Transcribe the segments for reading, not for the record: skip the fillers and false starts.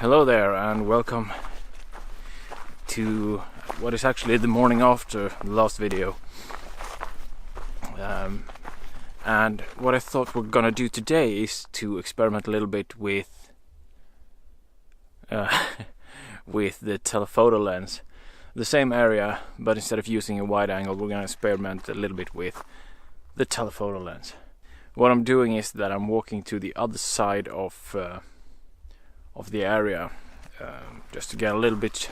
Hello there and welcome to what is actually the morning after the last video. And what I thought we're gonna do today is to experiment a little bit with with the telephoto lens. The same area, but instead of using a wide angle, we're gonna experiment a little bit with the telephoto lens. What I'm doing is that I'm walking to the other side of the area, just to get a little bit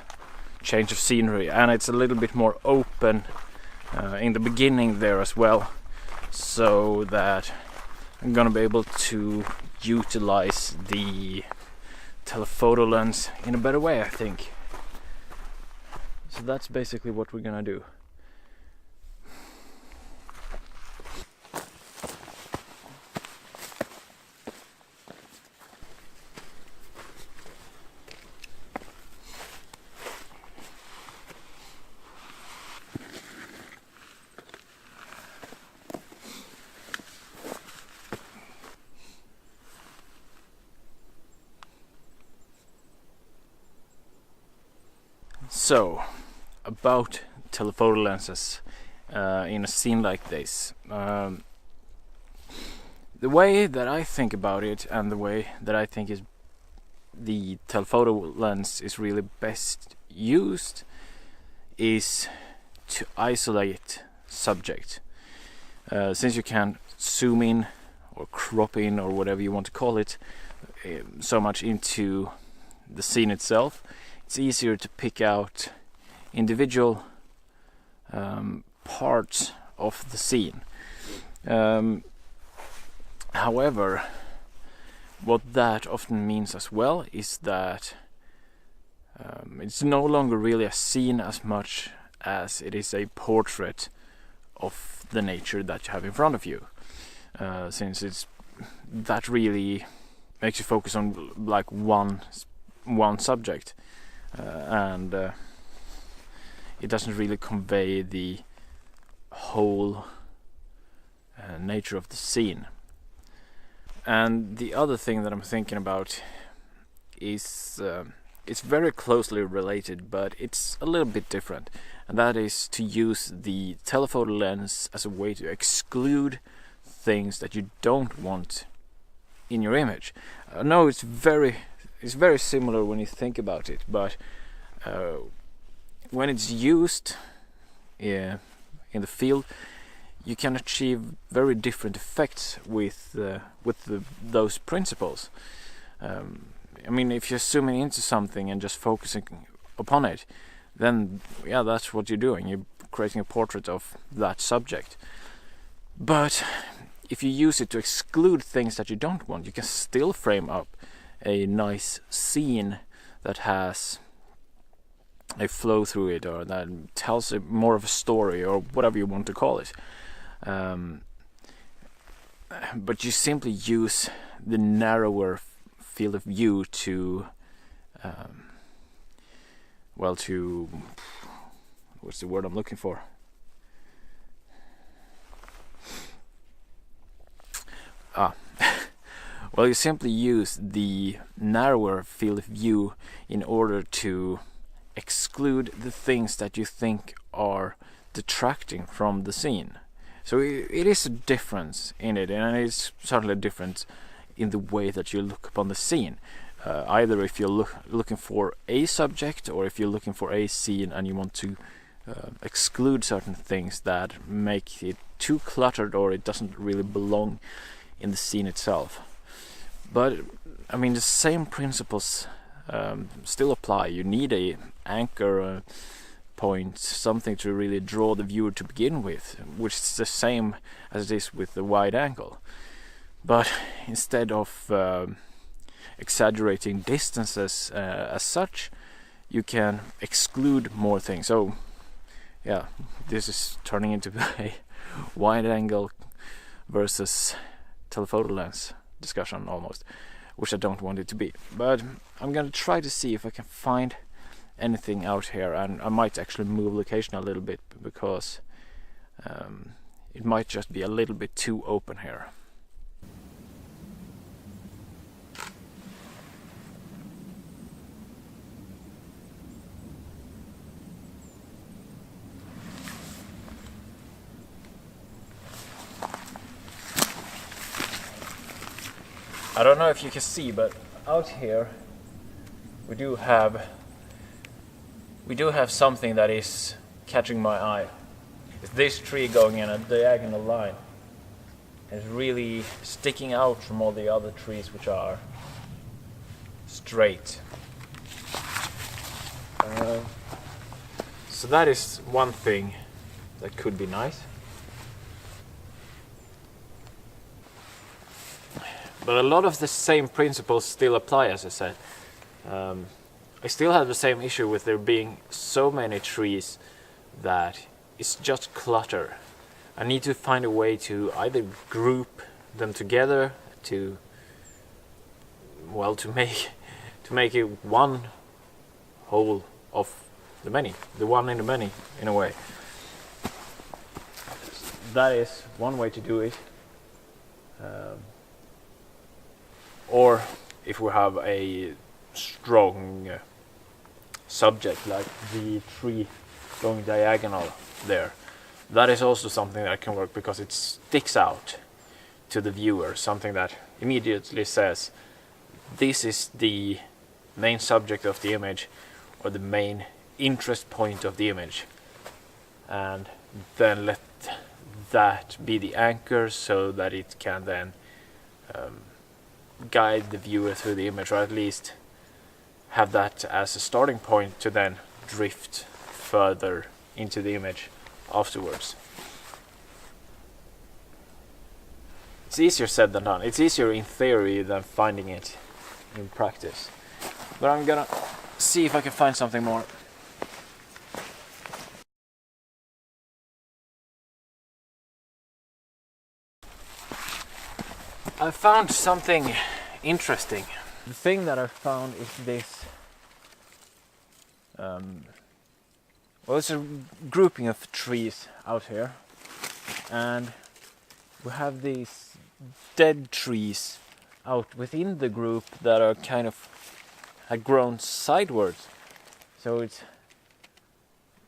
change of scenery, and it's a little bit more open in the beginning there as well, so that I'm gonna be able to utilize the telephoto lens in a better way, I think. So that's basically what we're gonna do. So, about telephoto lenses in a scene like this. The way that I think about it, and the way that I think is the telephoto lens is really best used, is to isolate subject. Since you can zoom in or crop in or whatever you want to call it so much into the scene itself, it's easier to pick out individual parts of the scene. However, what that often means as well is that it's no longer really a scene as much as it is a portrait of the nature that you have in front of you, since that really makes you focus on like one subject. And it doesn't really convey the whole nature of the scene. And the other thing that I'm thinking about is it's very closely related, but it's a little bit different, and that is to use the telephoto lens as a way to exclude things that you don't want in your image. No, it's very similar when you think about it, but when it's used in the field, you can achieve very different effects with those principles. I mean, if you're zooming into something and just focusing upon it, then yeah, that's what you're doing. You're creating a portrait of that subject. But if you use it to exclude things that you don't want, you can still frame up a nice scene that has a flow through it, or that tells more of a story, or whatever you want to call it. But you simply use the narrower field of view to what's the word I'm looking for? Well, you simply use the narrower field of view in order to exclude the things that you think are detracting from the scene. So it is a difference in it, and it's certainly a difference in the way that you look upon the scene. Either if you're looking for a subject, or if you're looking for a scene and you want to exclude certain things that make it too cluttered, or it doesn't really belong in the scene itself. But I mean, the same principles still apply. You need a anchor point, something to really draw the viewer to begin with, which is the same as it is with the wide angle. But instead of exaggerating distances as such, you can exclude more things. So yeah, this is turning into a wide angle versus telephoto lens discussion almost, which I don't want it to be. But I'm gonna try to see if I can find anything out here, and I might actually move location a little bit, because it might just be a little bit too open here. I don't know if you can see, but out here we do have something that is catching my eye. It's this tree going in a diagonal line. It's really sticking out from all the other trees which are straight. So that is one thing that could be nice. But a lot of the same principles still apply, as I said. I still have the same issue with there being so many trees that it's just clutter. I need to find a way to either group them together to make it one whole of the many, the one in the many, in a way. That is one way to do it. Or if we have a strong subject like the tree going diagonal there, that is also something that can work because it sticks out to the viewer, something that immediately says this is the main subject of the image or the main interest point of the image, and then let that be the anchor so that it can then guide the viewer through the image, or at least have that as a starting point to then drift further into the image afterwards. It's easier said than done. It's easier in theory than finding it in practice. But I'm gonna see if I can find something more. I found something interesting. The thing that I found is this. Well, it's a grouping of trees out here, and we have these dead trees out within the group that are kind of had grown sidewards. So it's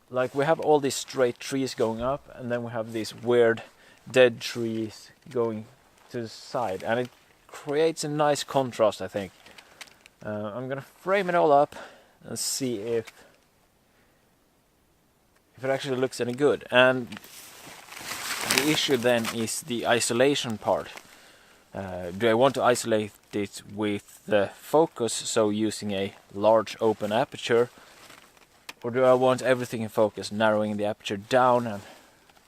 like we have all these straight trees going up, and then we have these weird dead trees going to the side, and it creates a nice contrast, I think. I'm gonna frame it all up and see if it actually looks any good. And the issue then is the isolation part. Do I want to isolate it with the focus, so using a large open aperture, or do I want everything in focus, narrowing the aperture down and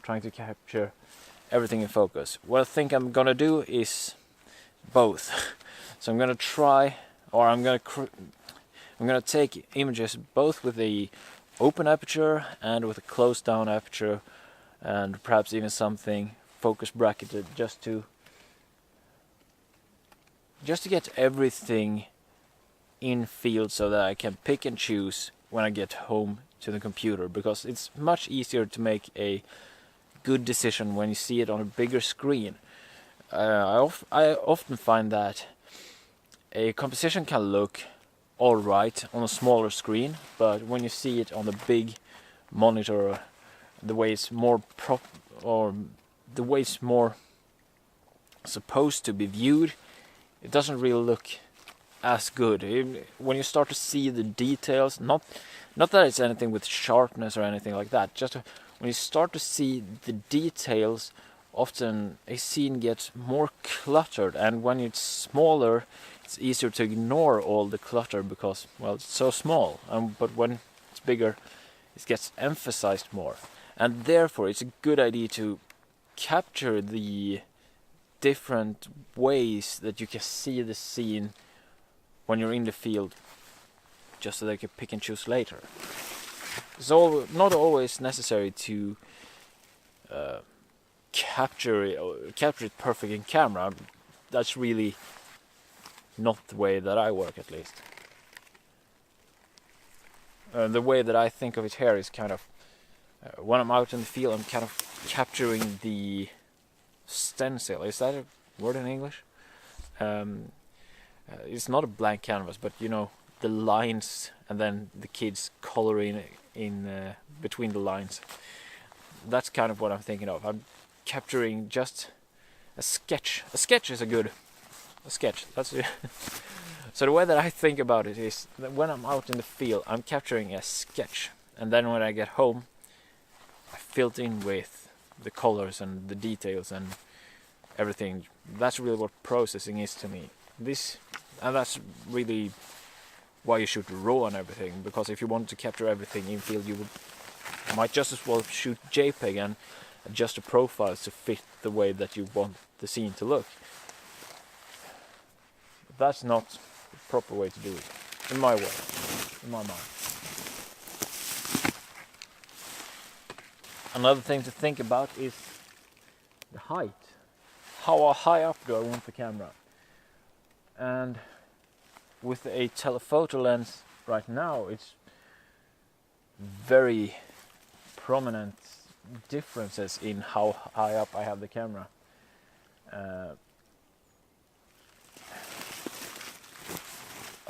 trying to capture everything in focus? What I think I'm gonna do is both. So I'm gonna try, or I'm gonna take images both with the open aperture and with a closed down aperture, and perhaps even something focus bracketed, just to get everything in field so that I can pick and choose when I get home to the computer, because it's much easier to make a good decision when you see it on a bigger screen. I often find that a composition can look alright on a smaller screen, but when you see it on the big monitor, the way it's more supposed to be viewed, it doesn't really look as good. When you start to see the details, not that it's anything with sharpness or anything like that, just when you start to see the details, often a scene gets more cluttered, and when it's smaller, it's easier to ignore all the clutter because, well, it's so small. But when it's bigger, it gets emphasized more, and therefore it's a good idea to capture the different ways that you can see the scene when you're in the field, just so that you can pick and choose later. It's not always necessary to capture it perfect in camera. That's really not the way that I work, at least. The way that I think of it here is kind of when I'm out in the field, I'm kind of capturing the stencil. Is that a word in English? It's not a blank canvas, but you know, the lines, and then the kids coloring in between the lines. That's kind of what I'm thinking of. I'm capturing just a sketch. A sketch is a good a sketch. That's it. So the way that I think about it is that when I'm out in the field, I'm capturing a sketch, and then when I get home, I fill it in with the colors and the details and everything. That's really what processing is to me. And that's really why you shoot raw and everything, because if you want to capture everything in field, you might just as well shoot JPEG and adjust the profiles to fit the way that you want the scene to look. That's not the proper way to do it, in my way, in my mind. Another thing to think about is the height. How high up do I want the camera? And with a telephoto lens right now, it's very prominent differences in how high up I have the camera. A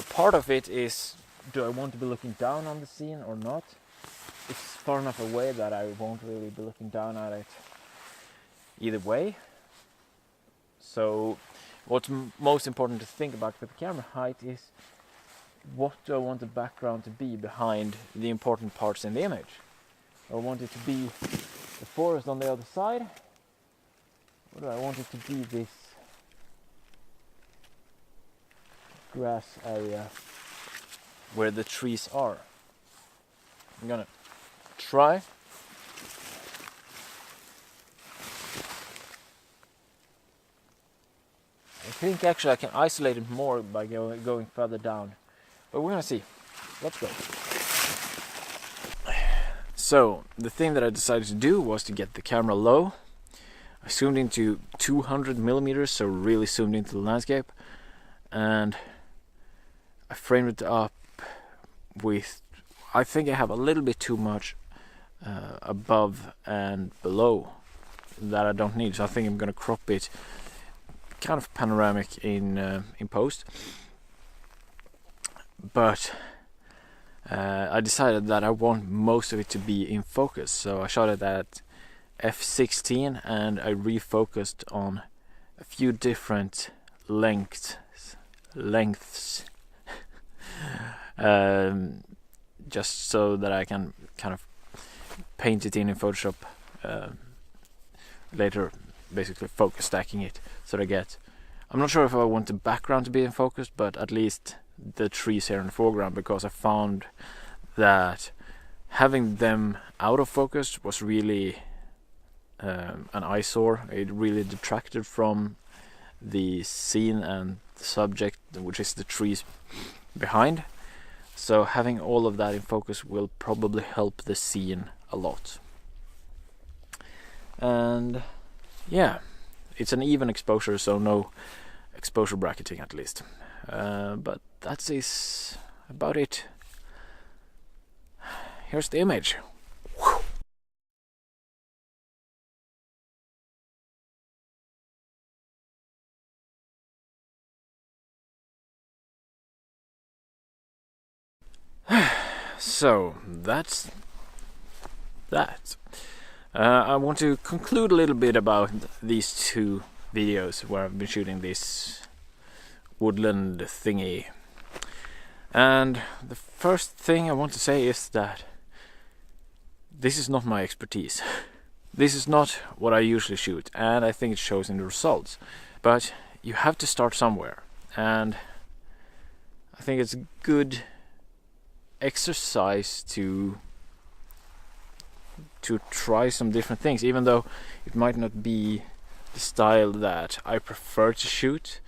part of it is, do I want to be looking down on the scene or not? It's far enough away that I won't really be looking down at it either way. So what's most important to think about with the camera height is, what do I want the background to be behind the important parts in the image? Do I want it to be the forest on the other side? Or do I want it to be this grass area where the trees are? I'm gonna try. I think actually I can isolate it more by going further down. But we're gonna see. Let's go. So, the thing that I decided to do was to get the camera low. I zoomed into 200 millimeters, so really zoomed into the landscape. And I framed it up with, I think I have a little bit too much above and below that I don't need. So I think I'm gonna crop it kind of panoramic in post. But I decided that I want most of it to be in focus, so I shot it at f16 and I refocused on a few different lengths just so that I can kind of paint it in Photoshop later, basically focus stacking it so that I get, I'm not sure if I want the background to be in focus, but at least the trees here in the foreground, because I found that having them out of focus was really an eyesore. It really detracted from the scene and the subject, which is the trees behind. So having all of that in focus will probably help the scene a lot. And yeah, it's an even exposure, so no exposure bracketing at least. But that is about it. Here's the image. So that's that. I want to conclude a little bit about these two videos where I've been shooting this woodland thingy. And the first thing I want to say is that this is not my expertise. This is not what I usually shoot, and I think it shows in the results. But you have to start somewhere, and I think it's a good exercise to try some different things, even though it might not be the style that I prefer to shoot.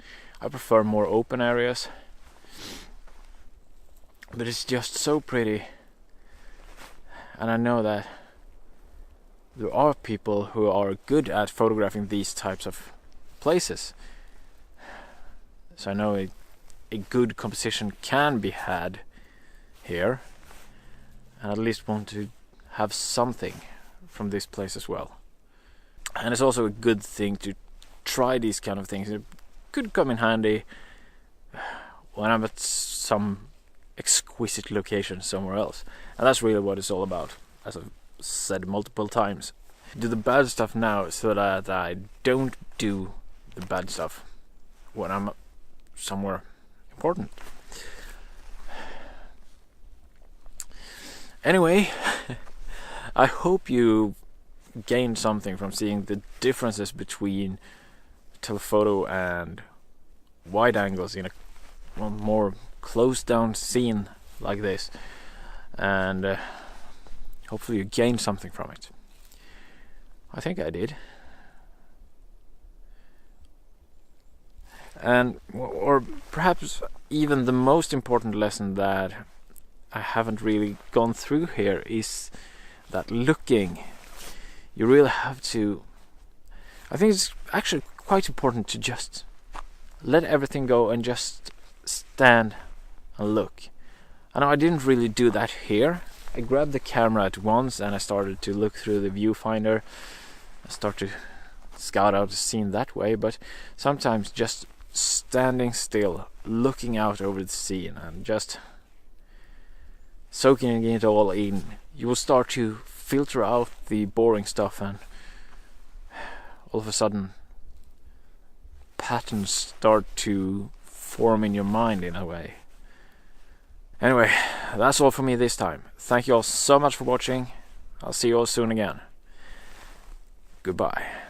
I prefer more open areas, but it's just so pretty, and I know that there are people who are good at photographing these types of places, so I know a good composition can be had here, and at least want to have something from this place as well. And it's also a good thing to try these kind of things. It could come in handy when I'm at some exquisite location somewhere else, and that's really what it's all about, as I've said multiple times. Do the bad stuff now so that I don't do the bad stuff when I'm somewhere important. Anyway, I hope you gained something from seeing the differences between telephoto and wide angles in a more closed down scene like this, and hopefully you gained something from it. I think I did. And or perhaps even the most important lesson that I haven't really gone through here is that looking, you really have to, I think it's actually quite important to just let everything go and just stand and look. I know I didn't really do that here. I grabbed the camera at once and I started to look through the viewfinder. I start to scout out the scene that way, but sometimes just standing still, looking out over the scene and just soaking it all in, you will start to filter out the boring stuff, and all of a sudden patterns start to form in your mind in a way. Anyway, that's all for me this time. Thank you all so much for watching. I'll see you all soon again. Goodbye.